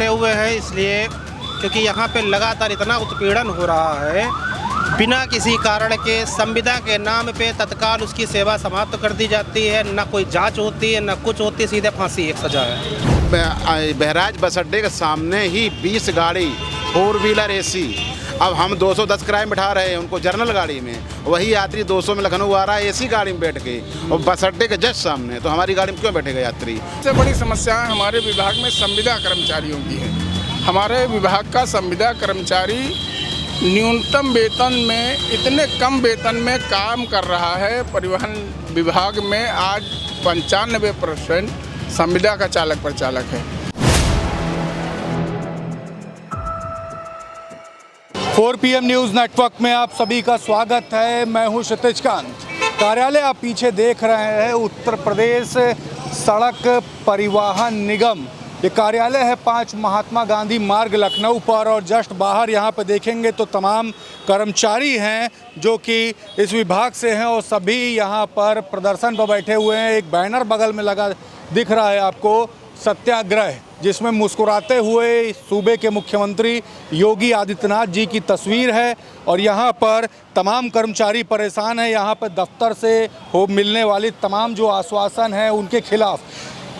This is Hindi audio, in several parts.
बैठे हुए हैं इसलिए क्योंकि यहाँ पे लगातार इतना उत्पीड़न हो रहा है, बिना किसी कारण के संविदा के नाम पे तत्काल उसकी सेवा समाप्त कर दी जाती है, ना कोई जांच होती है, ना कुछ होती है, सीधे फांसी एक सजा है। बहराइच बस अड्डे के सामने ही 20 गाड़ी 4 व्हीलर एसी, अब हम 210 किराए में बैठा रहे हैं उनको जनरल गाड़ी में, वही यात्री 200 में लखनऊ आ रहा है एसी गाड़ी में बैठ के, और बस अड्डे के जस्ट सामने, तो हमारी गाड़ी में क्यों बैठेगा यात्री? सबसे बड़ी समस्या हमारे विभाग में संविदा कर्मचारियों की है। हमारे विभाग का संविदा कर्मचारी न्यूनतम वेतन में, इतने कम वेतन में काम कर रहा है। परिवहन विभाग में आज 95% संविदा का चालक प्रचालक है। 4 PM न्यूज़ नेटवर्क में आप सभी का स्वागत है। मैं हूं क्षितिज कांत। कार्यालय आप पीछे देख रहे हैं उत्तर प्रदेश सड़क परिवहन निगम। ये कार्यालय है 5 महात्मा गांधी मार्ग लखनऊ पर, और जस्ट बाहर यहाँ पर देखेंगे तो तमाम कर्मचारी हैं जो कि इस विभाग से हैं, और सभी यहाँ पर प्रदर्शन पर बैठे हुए हैं। एक बैनर बगल में लगा दिख रहा है आपको, सत्याग्रह, जिसमें मुस्कुराते हुए सूबे के मुख्यमंत्री योगी आदित्यनाथ जी की तस्वीर है। और यहाँ पर तमाम कर्मचारी परेशान हैं। यहाँ पर दफ्तर से हो मिलने वाली तमाम जो आश्वासन है उनके खिलाफ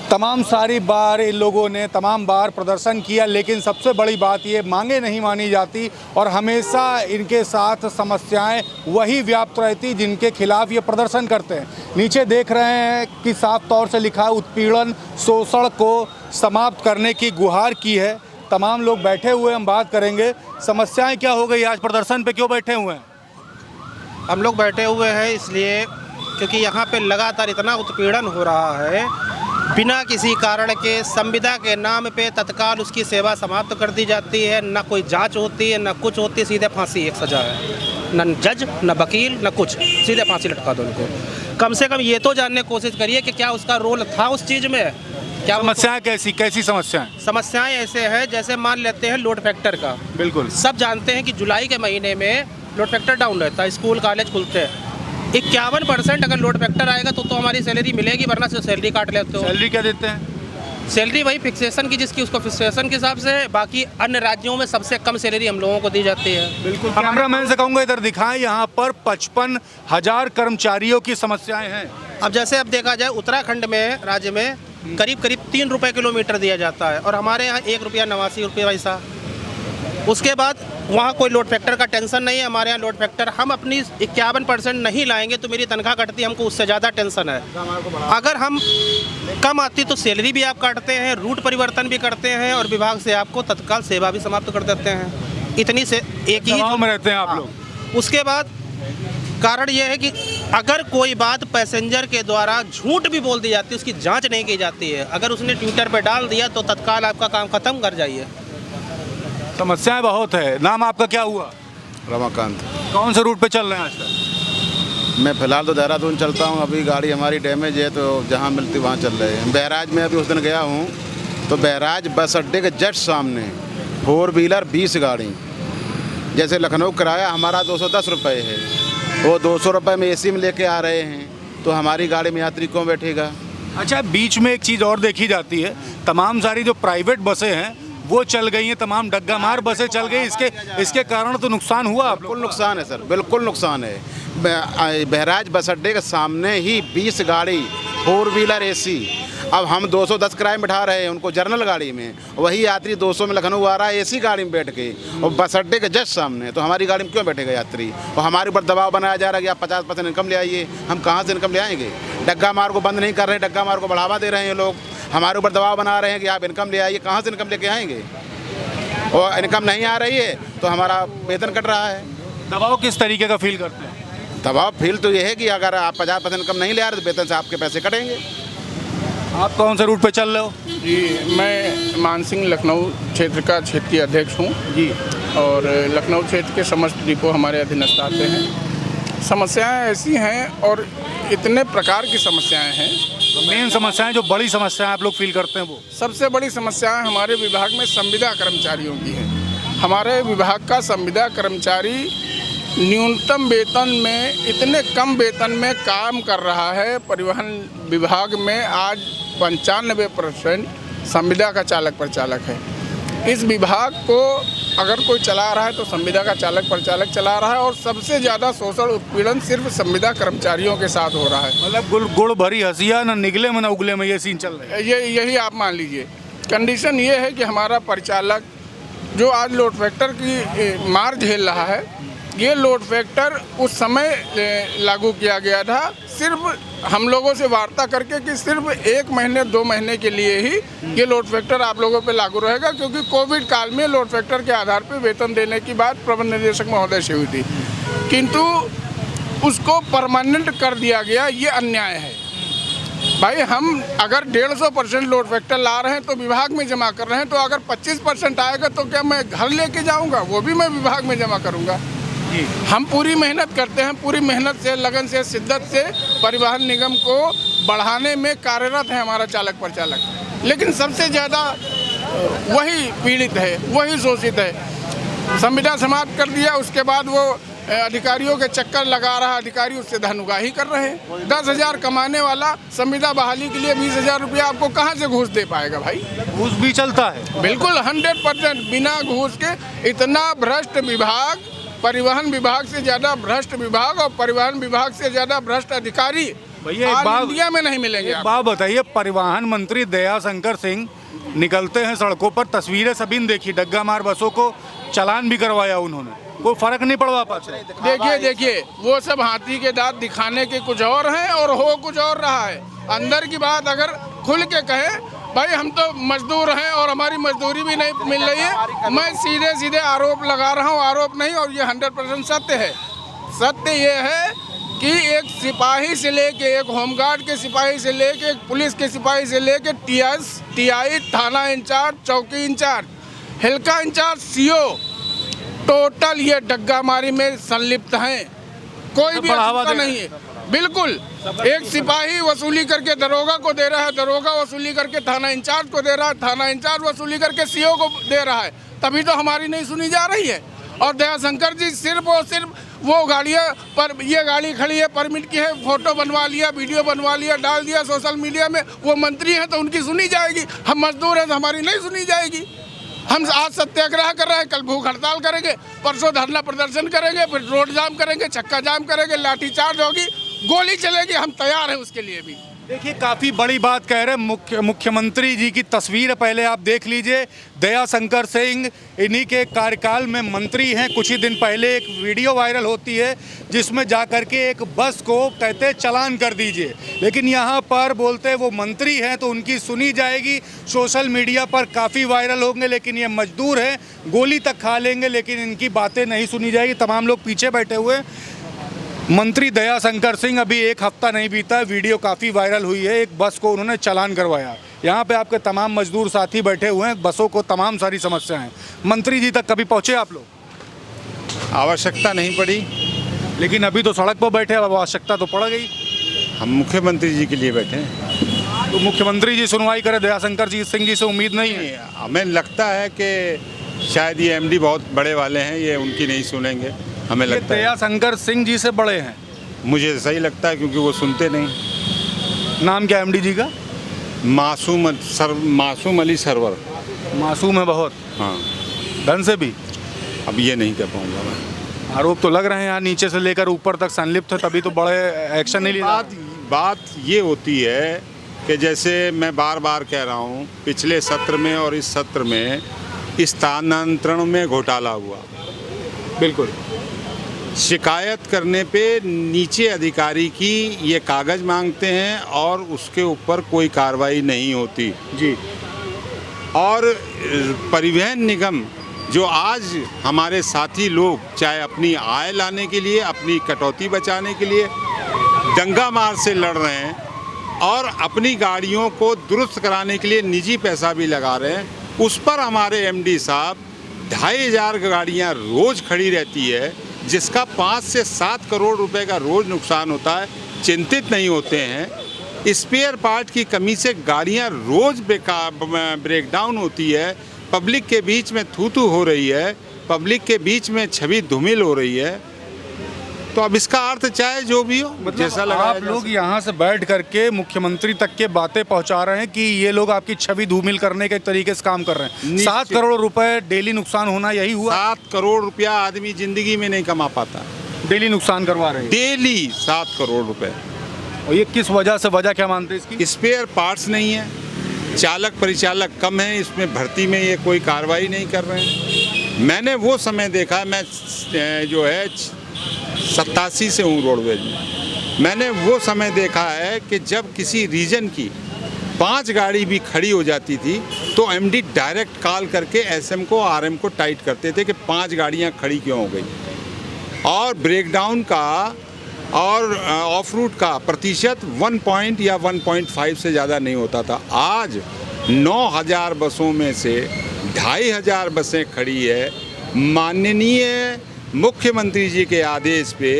तमाम सारी बार इन लोगों ने तमाम बार प्रदर्शन किया, लेकिन सबसे बड़ी बात ये, मांगे नहीं मानी जाती और हमेशा इनके साथ समस्याएं वही व्याप्त रहती जिनके खिलाफ ये प्रदर्शन करते हैं। नीचे देख रहे हैं कि साफ तौर से लिखा है उत्पीड़न शोषण को समाप्त करने की गुहार की है। तमाम लोग बैठे हुए, हम बात करेंगे समस्याएं क्या हो गई, आज प्रदर्शन पे क्यों बैठे हुए हैं? हम लोग बैठे हुए हैं इसलिए क्योंकि यहाँ पे लगातार इतना उत्पीड़न हो रहा है, बिना किसी कारण के संविदा के नाम पे तत्काल उसकी सेवा समाप्त कर दी जाती है, ना कोई जांच होती है, ना कुछ होती है, सीधे फांसी एक सजा है। न जज, न वकील, न कुछ, सीधे फांसी लटका दो उनको। कम से कम ये तो जानने की कोशिश करिए कि क्या उसका रोल था उस चीज़ में। क्या समस्याएं कैसी समस्याएं? समस्याएं ऐसे हैं जैसे मान लेते हैं लोड फैक्टर का। बिल्कुल सब जानते हैं कि जुलाई के महीने में लोड फैक्टर डाउन रहता है, स्कूल कॉलेज खुलते हैं। 51% अगर लोड फैक्टर आएगा तो हमारी सैलरी मिलेगी, वरना से सैलरी काट लेते हो। सैलरी क्या देते हैं? सैलरी वही फिक्सेशन की, जिसकी उसको फिक्सेशन के हिसाब से। बाकी अन्य राज्यों में सबसे कम सैलरी हम लोगों को दी जाती है। बिल्कुल। कैमरामैन से कहूँगा इधर दिखाएं, यहाँ पर 55,000 कर्मचारियों की समस्याएं हैं। अब जैसे अब देखा जाए उत्तराखंड में, राज्य में करीब 3 रुपये किलोमीटर दिया जाता है, और हमारे यहाँ 1 रुपया 89 रुपये पैसा। उसके बाद वहाँ कोई लोड फैक्टर का टेंशन नहीं है। हमारे यहाँ लोड फैक्टर हम अपनी 51% नहीं लाएंगे तो मेरी तनख्वाह कटती, हमको उससे ज़्यादा टेंशन है। अगर हम कम आती तो सैलरी भी आप काटते हैं, रूट परिवर्तन भी करते हैं, और विभाग से आपको तत्काल सेवा भी समाप्त कर देते हैं। इतनी से एक ही में रहते हैं आप लोग। उसके बाद कारण यह है कि अगर कोई बात पैसेंजर के द्वारा झूठ भी बोल दी जाती है, उसकी जाँच नहीं की जाती है। अगर उसने ट्विटर पर डाल दिया तो तत्काल आपका काम खत्म कर जाइए। समस्याएं बहुत है। नाम आपका क्या हुआ? रमाकांत। कौन से रूट पे चल रहे हैं आज तक? मैं फ़िलहाल तो देहरादून चलता हूँ, अभी गाड़ी हमारी डैमेज है तो जहाँ मिलती वहाँ चल रहे हैं। बहराइच में अभी उस दिन गया हूँ तो बहराइच बस अड्डे के जस्ट सामने 4 व्हीलर 20 गाड़ी, जैसे लखनऊ किराया हमारा 210 रुपये है, वो 200 रुपये में एसी में लेके आ रहे हैं, तो हमारी गाड़ी में यात्री क्यों बैठेगा? अच्छा, बीच में एक चीज़ और देखी जाती है, तमाम सारी जो प्राइवेट बसें हैं वो चल गई हैं, तमाम डग्गा मार बसें चल गई। इसके कारण तो नुकसान हुआ। बिल्कुल नुकसान है सर, बिल्कुल नुकसान है। बहराइच बस अड्डे के सामने ही 20 गाड़ी 4 व्हीलर एसी, अब हम 210 किराए में बैठा रहे हैं उनको जनरल गाड़ी में, वही यात्री 200 में लखनऊ आ रहा है एसी गाड़ी में बैठ के, और बस अड्डे के जस्ट सामने, तो हमारी गाड़ी में क्यों बैठेगा यात्री? और हमारे ऊपर दबाव बनाया जा रहा है कि आप 50% इनकम ले आइए। हम कहाँ से इनकम ले आएंगे? डग्गा मार को बंद नहीं कर रहे, डग्गा मार को बढ़ावा दे रहे हैं लोग, हमारे ऊपर दबाव बना रहे हैं कि आप इनकम ले आइए। कहाँ से इनकम लेके आएंगे? और इनकम नहीं आ रही है तो हमारा वेतन कट रहा है। दबाव किस तरीके का फील करते हैं? दबाव फील तो ये है कि अगर आप 50% इनकम नहीं ले आ रहे तो वेतन से आपके पैसे कटेंगे। आप कौन से रूट पे चल रहे हो? जी, मैं मानसिंह लखनऊ क्षेत्र का क्षेत्रीय अध्यक्ष हूँ जी, और लखनऊ क्षेत्र के समस्त डिपो हमारे अधीनस्थ आते हैं। समस्याएं ऐसी हैं और इतने प्रकार की समस्याएं हैं। मेन समस्याएं, जो बड़ी समस्याएं आप लोग फील करते हैं, वो सबसे बड़ी समस्याएं हमारे विभाग में संविदा कर्मचारियों की है। हमारे विभाग का संविदा कर्मचारी न्यूनतम वेतन में, इतने कम वेतन में काम कर रहा है। परिवहन विभाग में आज 95% संविदा का चालक प्रचालक है। इस विभाग को अगर कोई चला रहा है तो संविदा का चालक परिचालक चला रहा है, और सबसे ज़्यादा शोषण उत्पीड़न सिर्फ संविदा कर्मचारियों के साथ हो रहा है। मतलब गुड़ भरी हंसिया, ना निगले में ना उगले में, ये सीन चल रहा है। यही आप मान लीजिए। कंडीशन ये है कि हमारा परिचालक जो आज लोड फैक्टर की मार झेल रहा है, ये लोड फैक्टर उस समय लागू किया गया था सिर्फ हम लोगों से वार्ता करके कि सिर्फ 1 महीने 2 महीने के लिए ही ये लोड फैक्टर आप लोगों पे लागू रहेगा, क्योंकि कोविड काल में लोड फैक्टर के आधार पे वेतन देने की बात प्रबंध निदेशक महोदय से हुई थी, किंतु उसको परमानेंट कर दिया गया। ये अन्याय है भाई। हम अगर 150% लोड फैक्टर ला रहे हैं तो विभाग में जमा कर रहे हैं, तो अगर 25% आएगा तो क्या मैं घर लेके जाऊँगा? वो भी मैं विभाग में जमा करूँगा। हम पूरी मेहनत करते हैं, पूरी मेहनत से, लगन से, शिद्दत से परिवहन निगम को बढ़ाने में कार्यरत है हमारा चालक परिचालक, लेकिन सबसे ज़्यादा वही पीड़ित है, वही शोषित है। संविदा समाप्त कर दिया, उसके बाद वो अधिकारियों के चक्कर लगा रहा, अधिकारी उससे धनुगाही कर रहे हैं। 10,000 कमाने वाला संविदा बहाली के लिए 20,000 रुपया आपको कहाँ से घूस दे पाएगा भाई? घूस भी चलता है बिल्कुल 100% बिना घूस के। इतना भ्रष्ट विभाग, परिवहन विभाग से ज़्यादा भ्रष्ट विभाग और परिवहन विभाग से ज़्यादा भ्रष्ट अधिकारी भैया इंडिया में नहीं मिलेंगे। एक बात बताइए, परिवहन मंत्री दयाशंकर सिंह निकलते हैं सड़कों पर, तस्वीरें सभी ने देखी, डग्गा मार बसों को चालान भी करवाया उन्होंने, कोई फर्क नहीं पड़वा पाते। देखिए वो सब हाथी के दांत दिखाने के कुछ और हैं और हो कुछ और रहा है। अंदर की बात अगर खुल के कहे, भाई हम तो मजदूर हैं और हमारी मजदूरी भी नहीं मिल रही है, मैं सीधे सीधे आरोप लगा रहा हूँ, आरोप नहीं, और ये 100% सत्य है। सत्य ये है कि एक सिपाही से लेके, एक होमगार्ड के सिपाही से लेके, एक पुलिस के सिपाही से लेके टीआई, थाना इंचार्ज, चौकी इंचार्ज, हिलका इंचार्ज, सीओ, टोटल ये डग्गामारी में संलिप्त हैं। कोई भी अछूता नहीं है। बिल्कुल एक सिपाही वसूली करके दरोगा को दे रहा है, दरोगा वसूली करके थाना इंचार्ज को दे रहा है, थाना इंचार्ज वसूली करके सीओ को दे रहा है, तभी तो हमारी नहीं सुनी जा रही है। और दयाशंकर जी सिर्फ और सिर्फ वो गाड़ियाँ पर, ये गाड़ी खड़ी है, परमिट की है, फोटो बनवा लिया, वीडियो बनवा लिया, डाल दिया सोशल मीडिया में। वो मंत्री हैं तो उनकी सुनी जाएगी, हम मजदूर हैं तो हमारी नहीं सुनी जाएगी। हम आज सत्याग्रह कर रहे हैं, कल भूख हड़ताल करेंगे, परसों धरना प्रदर्शन करेंगे, फिर रोड जाम करेंगे, चक्का जाम करेंगे, लाठीचार्ज होगी, गोली चलेगी, हम तैयार हैं उसके लिए भी। देखिए काफ़ी बड़ी बात कह रहे हैं मुख्यमंत्री जी की तस्वीर पहले आप देख लीजिए। दयाशंकर सिंह इन्हीं के कार्यकाल में मंत्री हैं। कुछ ही दिन पहले एक वीडियो वायरल होती है जिसमें जा कर के एक बस को कहते चालान कर दीजिए, लेकिन यहाँ पर बोलते वो मंत्री हैं तो उनकी सुनी जाएगी, सोशल मीडिया पर काफ़ी वायरल होंगे, लेकिन ये मजदूर हैं, गोली तक खा लेंगे लेकिन इनकी बातें नहीं सुनी जाएगी। तमाम लोग पीछे बैठे हुए। मंत्री दयाशंकर सिंह, अभी 1 हफ्ता नहीं बीता, वीडियो काफ़ी वायरल हुई है, एक बस को उन्होंने चालान करवाया। यहाँ पे आपके तमाम मजदूर साथी बैठे हुए हैं, बसों को तमाम सारी समस्या हैं। मंत्री जी तक कभी पहुँचे आप लोग? आवश्यकता नहीं पड़ी, लेकिन अभी तो सड़क पर बैठे, अब आवश्यकता तो पड़ गई। हम मुख्यमंत्री जी के लिए बैठे हैं। तो मुख्यमंत्री जी सुनवाई करे, दयाशंकर जी सिंह जी से उम्मीद नहीं है? हमें लगता है कि शायद ये एमडी बहुत बड़े वाले हैं, ये उनकी नहीं सुनेंगे, हमें लगता है। दयाशंकर सिंह जी से बड़े हैं? मुझे सही लगता है, क्योंकि वो सुनते नहीं। नाम क्या एमडी जी का? मासूम अली सरवर। मासूम है बहुत? हाँ। धन से भी? अब ये नहीं कर पाऊँगा मैं। आरोप तो लग रहे हैं यहाँ नीचे से लेकर ऊपर तक संलिप्त है, तभी तो बड़े एक्शन नहीं लिया। बात ये होती है कि जैसे मैं बार बार कह रहा हूँ, पिछले सत्र में और इस सत्र में स्थानांतरण में घोटाला हुआ। बिल्कुल। शिकायत करने पे नीचे अधिकारी की ये कागज़ मांगते हैं और उसके ऊपर कोई कार्रवाई नहीं होती जी। और परिवहन निगम जो आज हमारे साथी लोग चाहे अपनी आय लाने के लिए, अपनी कटौती बचाने के लिए दंगा मार से लड़ रहे हैं और अपनी गाड़ियों को दुरुस्त कराने के लिए निजी पैसा भी लगा रहे हैं, उस पर हमारे एमडी साहब 2,500 गाड़ियाँ रोज़ खड़ी रहती है, जिसका 5 से 7 करोड़ रुपए का रोज़ नुकसान होता है, चिंतित नहीं होते हैं। स्पेयर पार्ट की कमी से गाड़ियाँ रोज़ ब्रेकडाउन होती है, पब्लिक के बीच में थू-थू हो रही है, पब्लिक के बीच में छवि धूमिल हो रही है। तो अब इसका अर्थ चाहे जो भी हो, जैसा लगा आप लोग यहाँ से बैठ करके मुख्यमंत्री तक के बातें पहुँचा रहे हैं कि ये लोग आपकी छवि धूमिल करने के तरीके से काम कर रहे हैं। 7 करोड़ रुपए डेली नुकसान होना यही हुआ। 7 करोड़ रुपया आदमी जिंदगी में नहीं कमा पाता, डेली नुकसान करवा रहे हैं, डेली 7 करोड़ रुपए। और ये किस वजह से, वजह क्या मानते हैं इसकी? स्पेयर पार्ट्स नहीं है, चालक परिचालक कम है, इसमें भर्ती में ये कोई कार्रवाई नहीं कर रहे हैं। मैंने वो समय देखा, मैं जो है 87 से हूँ रोडवेज में, मैंने वो समय देखा है कि जब किसी रीजन की 5 गाड़ी भी खड़ी हो जाती थी तो एमडी डायरेक्ट कॉल करके एसएम को, आरएम को टाइट करते थे कि 5 गाड़ियाँ खड़ी क्यों हो गई, और ब्रेकडाउन का और ऑफ रूट का प्रतिशत 1 पॉइंट या 1.5 से ज़्यादा नहीं होता था। आज 9000 बसों में से 2500 बसें खड़ी है। माननीय मुख्यमंत्री जी के आदेश पे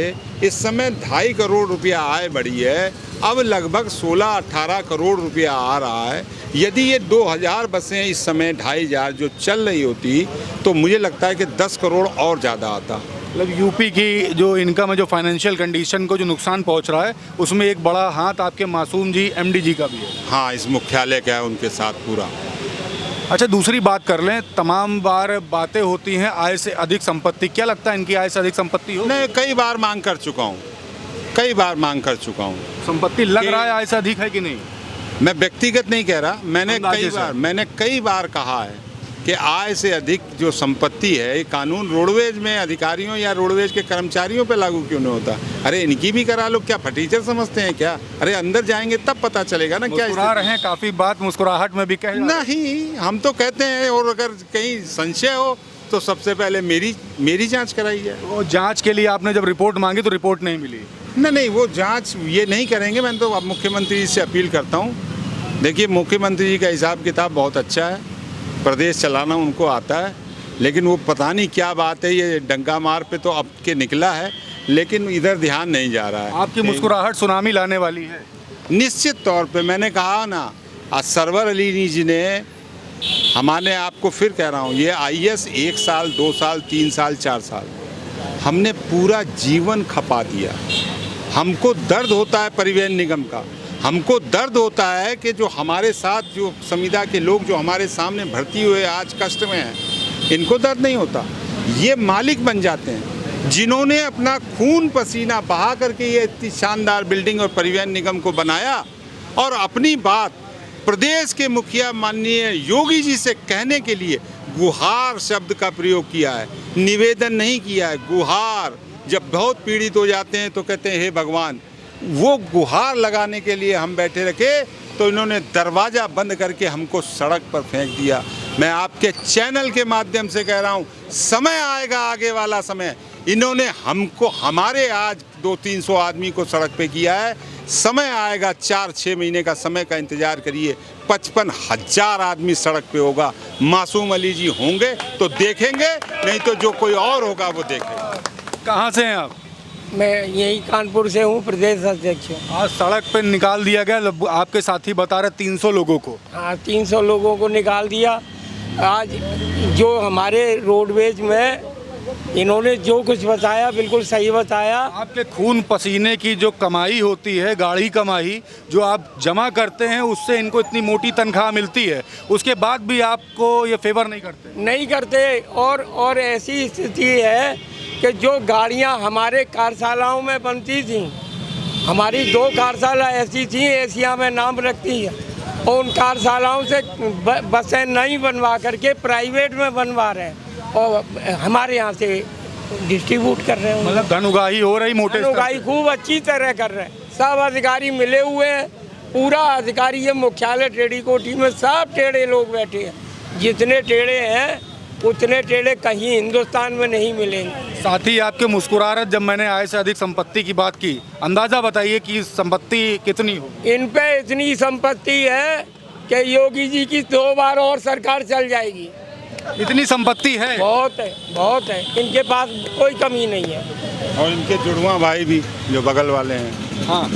इस समय 2.5 करोड़ रुपया आय बढ़ी है, अब लगभग 16-18 करोड़ रुपया आ रहा है। यदि ये 2000 बसें इस समय 2500 जो चल रही होती तो मुझे लगता है कि 10 करोड़ और ज़्यादा आता। मतलब यूपी की जो इनकम है, जो फाइनेंशियल कंडीशन को जो नुकसान पहुंच रहा है, उसमें एक बड़ा हाथ आपके मासूम जी एमडी जी का भी है। हाँ, इस मुख्यालय का है उनके साथ पूरा। अच्छा, दूसरी बात कर लें, तमाम बार बातें होती हैं आय से अधिक संपत्ति, क्या लगता है इनकी आय से अधिक संपत्ति हो? मैं कई बार मांग कर चुका हूँ, कई बार मांग कर चुका हूँ। संपत्ति लग रहा है आय से अधिक है कि नहीं? मैं व्यक्तिगत नहीं कह रहा, मैंने कई बार कहा है कि आय से अधिक जो संपत्ति है, ये कानून रोडवेज में अधिकारियों या रोडवेज के कर्मचारियों पे लागू क्यों नहीं होता? अरे इनकी भी करा लो, क्या फटीचर समझते हैं क्या? अरे अंदर जाएंगे तब पता चलेगा ना। क्या मुस्कुरा रहे हैं, काफी बात मुस्कुराहट में भी कह नहीं, हम तो कहते हैं, और अगर कहीं संशय हो तो सबसे पहले मेरी जाँच कराई है। वो जाँच के लिए आपने जब रिपोर्ट मांगी तो रिपोर्ट नहीं मिली? नहीं, वो जाँच ये नहीं करेंगे। मैं तो अब मुख्यमंत्री जी से अपील करता हूँ, देखिए मुख्यमंत्री जी का हिसाब किताब बहुत अच्छा है, प्रदेश चलाना उनको आता है, लेकिन वो पता नहीं क्या बात है, ये डंका मार पे तो अब के निकला है, लेकिन इधर ध्यान नहीं जा रहा है। आपकी मुस्कुराहट सुनामी लाने वाली है। निश्चित तौर पे मैंने कहा ना, आज सरवर अली जी ने हमारे, आपको फिर कह रहा हूँ, ये आईएएस 1 साल 2 साल 3 साल 4 साल हमने पूरा जीवन खपा दिया। हमको दर्द होता है परिवहन निगम का, हमको दर्द होता है कि जो हमारे साथ जो संविदा के लोग जो हमारे सामने भर्ती हुए आज कष्ट में हैं, इनको दर्द नहीं होता। ये मालिक बन जाते हैं जिन्होंने अपना खून पसीना बहा करके ये इतनी शानदार बिल्डिंग और परिवहन निगम को बनाया, और अपनी बात प्रदेश के मुखिया माननीय योगी जी से कहने के लिए गुहार शब्द का प्रयोग किया है, निवेदन नहीं किया है, गुहार। जब बहुत पीड़ित हो जाते हैं तो कहते हैं हे भगवान, वो गुहार लगाने के लिए हम बैठे रखे तो इन्होंने दरवाज़ा बंद करके हमको सड़क पर फेंक दिया। मैं आपके चैनल के माध्यम से कह रहा हूँ, समय आएगा आगे वाला समय, इन्होंने हमको, हमारे आज 200-300 आदमी को सड़क पे किया है, समय आएगा 4-6 महीने का समय का इंतज़ार करिए, 55,000 आदमी सड़क पे होगा। मासूम अली जी होंगे तो देखेंगे, नहीं तो जो कोई और होगा वो देखेगा। कहाँ से हैं आप? मैं यही कानपुर से हूँ, प्रदेश अध्यक्ष हूँ। आज सड़क पे निकाल दिया गया, आपके साथी बता रहे 300 लोगों को। हाँ, 300 लोगों को निकाल दिया। आज जो हमारे रोडवेज में इन्होंने जो कुछ बताया बिल्कुल सही बताया। आपके खून पसीने की जो कमाई होती है, गाड़ी कमाई जो आप जमा करते हैं, उससे इनको इतनी मोटी तनख्वाह मिलती है, उसके बाद भी आपको ये फेवर नहीं करते? नहीं करते। और ऐसी स्थिति है कि जो गाड़ियां हमारे कार्यशालाओं में बनती थी, हमारी 2 कार्यशाला ऐसी थी, एशिया में नाम रखती है, और उन कार्यशालाओं से बसें नहीं बनवा करके प्राइवेट में बनवा रहे हैं और हमारे यहाँ से डिस्ट्रीब्यूट कर रहे हैं। मतलब धन उगाही हो रही, मोटे धन उगाही खूब अच्छी तरह कर रहे हैं। सब अधिकारी मिले हुए हैं, पूरा अधिकारी, ये मुख्यालय टेढ़ी कोठी में सब टेढ़े लोग बैठे हैं। जितने टेढ़े हैं उतने टेढ़े कहीं हिंदुस्तान में नहीं मिलेंगे। साथ ही आपके मुस्कुराहट, जब मैंने आय से अधिक संपत्ति की बात की, अंदाजा बताइए कि संपत्ति कितनी हो? इन पे इतनी संपत्ति है कि योगी जी की 2 बार और सरकार चल जाएगी। इतनी संपत्ति है? बहुत है, बहुत है। इनके पास कोई कमी नहीं है। और इनके जुड़वा भाई भी जो बगल वाले हैं, हाँ,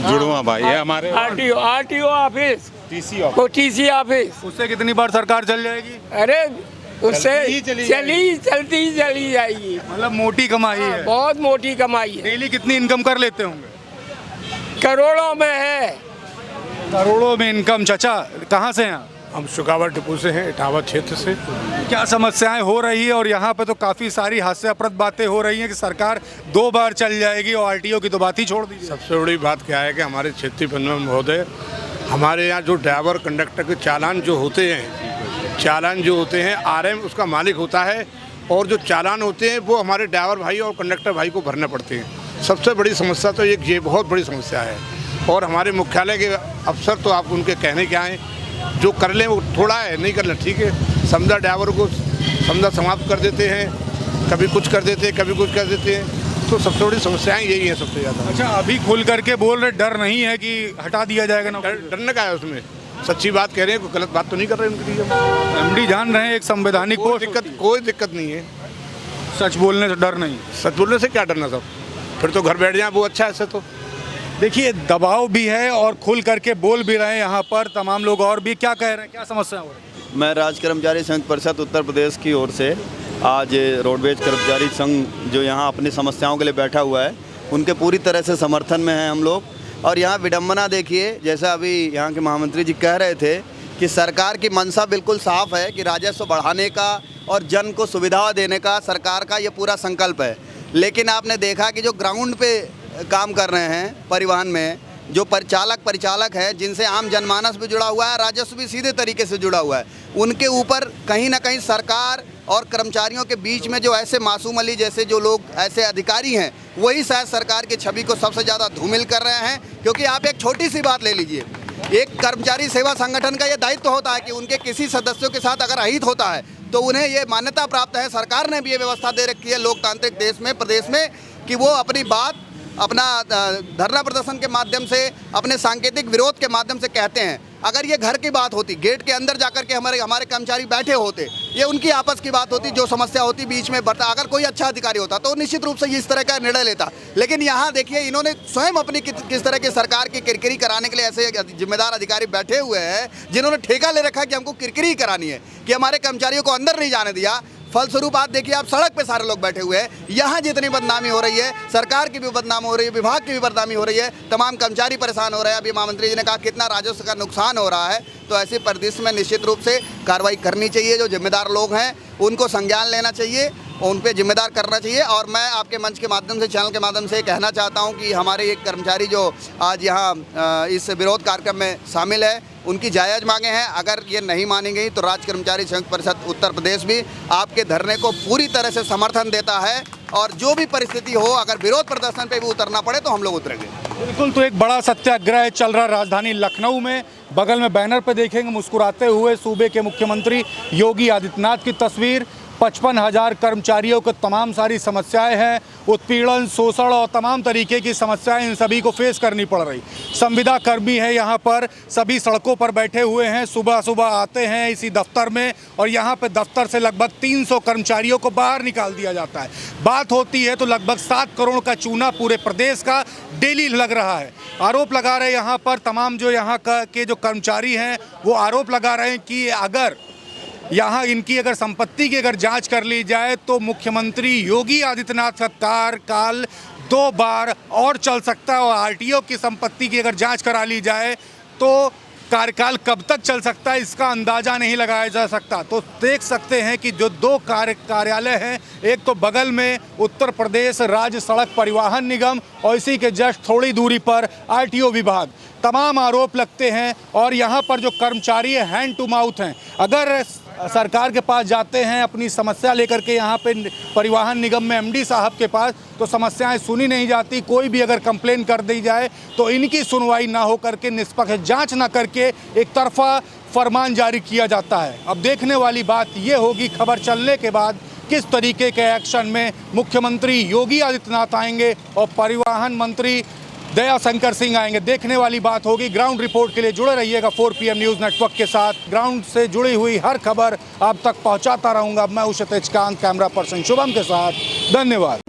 जुड़वा भाई है हमारे, RTO office, TC office, TC office, उससे कितनी बार सरकार चल जाएगी? अरे उससे चलती ही चली जाएगी। मतलब मोटी कमाई है, बहुत मोटी कमाई है, डेली कितनी इनकम कर लेते होंगे? करोड़ों में है। करोड़ों में इनकम। चाचा कहाँ से हैं आप? हम शुकावर डिपो से हैं, इटावा क्षेत्र से। क्या समस्याएं हो रही है? और यहाँ पे तो काफ़ी सारी हास्यास्पद बातें हो रही हैं कि सरकार 2 बार चल जाएगी और आरटीओ की तो बात ही छोड़ दीजिए। सबसे बड़ी बात क्या है कि हमारे क्षेत्रीय परिवहन महोदय, हमारे यहाँ जो ड्राइवर कंडक्टर के चालान जो होते हैं आरएम उसका मालिक होता है, और जो चालान होते हैं वो हमारे ड्राइवर भाई और कंडक्टर भाई को भरने पड़ते हैं। सबसे बड़ी समस्या तो ये बहुत बड़ी समस्या है। और हमारे मुख्यालय के अफसर तो आप उनके कहने क्या हैं, जो कर लें वो थोड़ा है, नहीं कर लें ठीक है, समझा ड्राइवर को समझा समाप्त कर देते हैं, कभी कुछ कर देते हैं, कभी कुछ कर देते हैं। तो सबसे बड़ी समस्याएं यही हैं सबसे ज़्यादा। अच्छा, अभी खुल करके बोल रहे, डर नहीं है कि हटा दिया जाएगा ना? डरने का है उसमें, सच्ची बात कह रहे हैं, कोई गलत बात तो नहीं कर रहे हैं उनके लिए। एमडी जान रहे हैं एक संवैधानिक कोई दिक्कत नहीं है। सच बोलने से डर नहीं? सच बोलने से क्या डरना सब, फिर तो घर बैठ जाए वो अच्छा है। ऐसे तो देखिए दबाव भी है और खुल करके बोल भी रहे हैं यहाँ पर तमाम लोग। और भी क्या कह रहे हैं, क्या समस्या हो रही है? मैं राज्य कर्मचारी संघ परिषद उत्तर प्रदेश की ओर से आज रोडवेज कर्मचारी संघ जो यहाँ अपनी समस्याओं के लिए बैठा हुआ है, उनके पूरी तरह से समर्थन में हैं हम लोग। और यहाँ विडम्बना देखिए, जैसा अभी यहाँ के महामंत्री जी कह रहे थे कि सरकार की मंशा बिल्कुल साफ है कि राजस्व बढ़ाने का और जन को सुविधा देने का सरकार का ये पूरा संकल्प है। लेकिन आपने देखा कि जो ग्राउंड पे काम कर रहे हैं परिवहन में, जो परिचालक है, जिनसे आम जनमानस भी जुड़ा हुआ है, राजस्व भी सीधे तरीके से जुड़ा हुआ है, उनके ऊपर कहीं ना कहीं सरकार और कर्मचारियों के बीच में जो ऐसे मासूम अली जैसे जो लोग ऐसे अधिकारी हैं, वही शायद सरकार की छवि को सबसे ज़्यादा धूमिल कर रहे हैं। क्योंकि आप एक छोटी सी बात ले लीजिए, एक कर्मचारी सेवा संगठन का ये दायित्व होता है कि उनके किसी सदस्यों के साथ अगर अहित होता है तो उन्हें ये मान्यता प्राप्त है, सरकार ने भी ये व्यवस्था दे रखी है लोकतांत्रिक देश में, प्रदेश में, कि वो अपनी बात अपना धरना प्रदर्शन के माध्यम से, अपने सांकेतिक विरोध के माध्यम से कहते हैं। अगर ये घर की बात होती, गेट के अंदर जाकर के हमारे कर्मचारी बैठे होते, ये उनकी आपस की बात होती, जो समस्या होती बीच में बढ़ता, अगर कोई अच्छा अधिकारी होता तो निश्चित रूप से इस तरह का निर्णय लेता। लेकिन यहाँ देखिए, इन्होंने स्वयं अपनी किस तरह की सरकार की किरकिरी कराने के लिए ऐसे जिम्मेदार अधिकारी बैठे हुए हैं, जिन्होंने ठेका ले रखा है कि हमको किरकिरी करानी है, कि हमारे कर्मचारियों को अंदर नहीं जाने दिया। फलस्वरूप आज देखिए, आप सड़क पे सारे लोग बैठे हुए हैं। यहाँ जितनी बदनामी हो रही है, सरकार की भी बदनामी हो रही है, विभाग की भी बदनामी हो रही है, तमाम कर्मचारी परेशान हो रहे हैं। अभी महामंत्री जी ने कहा कितना राजस्व का नुकसान हो रहा है। तो ऐसे परिदृश्य में निश्चित रूप से कार्रवाई करनी चाहिए। जो जिम्मेदार लोग हैं उनको संज्ञान लेना चाहिए, उन पे जिम्मेदार करना चाहिए। और मैं आपके मंच के माध्यम से, चैनल के माध्यम से कहना चाहता हूँ कि हमारे एक कर्मचारी जो आज यहाँ इस विरोध कार्यक्रम में शामिल है, उनकी जायज़ मांगे हैं। अगर ये नहीं मानी गई तो राज्य कर्मचारी संघ परिषद उत्तर प्रदेश भी आपके धरने को पूरी तरह से समर्थन देता है। और जो भी परिस्थिति हो, अगर विरोध प्रदर्शन पे भी उतरना पड़े तो हम लोग उतरेंगे। बिल्कुल, तो एक बड़ा सत्याग्रह चल रहा राजधानी लखनऊ में। बगल में बैनर पे देखेंगे मुस्कुराते हुए सूबे के मुख्यमंत्री योगी आदित्यनाथ की तस्वीर। 55,000 कर्मचारियों को तमाम सारी समस्याएं हैं, उत्पीड़न, शोषण और तमाम तरीके की समस्याएं इन सभी को फेस करनी पड़ रही। संविदा कर्मी है यहाँ पर, सभी सड़कों पर बैठे हुए हैं, सुबह सुबह आते हैं इसी दफ्तर में, और यहाँ पे दफ्तर से लगभग 300 कर्मचारियों को बाहर निकाल दिया जाता है। बात होती है तो लगभग 7 करोड़ का चूना पूरे प्रदेश का डेली लग रहा है। आरोप लगा रहे यहाँ पर तमाम जो यहाँ के जो कर्मचारी हैं, वो आरोप लगा रहे हैं कि अगर यहाँ इनकी अगर संपत्ति की अगर जांच कर ली जाए तो मुख्यमंत्री योगी आदित्यनाथ का कार्यकाल 2 बार और चल सकता है। और आरटीओ की संपत्ति की अगर जांच करा ली जाए तो कार्यकाल कब तक चल सकता है, इसका अंदाज़ा नहीं लगाया जा सकता। तो देख सकते हैं कि जो 2 कार्यालय हैं, एक तो बगल में उत्तर प्रदेश राज्य सड़क परिवहन निगम और इसी के जस्ट थोड़ी दूरी पर आरटीओ विभाग, तमाम आरोप लगते हैं। और यहाँ पर जो कर्मचारी है, हैंड टू माउथ हैं। अगर सरकार के पास जाते हैं अपनी समस्या लेकर के, यहाँ पे परिवहन निगम में एमडी साहब के पास, तो समस्याएं सुनी नहीं जाती। कोई भी अगर कंप्लेन कर दी जाए तो इनकी सुनवाई ना हो करके, निष्पक्ष जांच ना करके एक तरफा फरमान जारी किया जाता है। अब देखने वाली बात ये होगी खबर चलने के बाद किस तरीके के एक्शन में मुख्यमंत्री योगी आदित्यनाथ आएंगे और परिवहन मंत्री दयाशंकर सिंह आएंगे। देखने वाली बात होगी। ग्राउंड रिपोर्ट के लिए जुड़े रहिएगा 4 PM न्यूज़ नेटवर्क के साथ। ग्राउंड से जुड़ी हुई हर खबर आप तक पहुंचाता रहूंगा। मैं क्षितिज कांत, कैमरा पर्सन शुभम के साथ। धन्यवाद।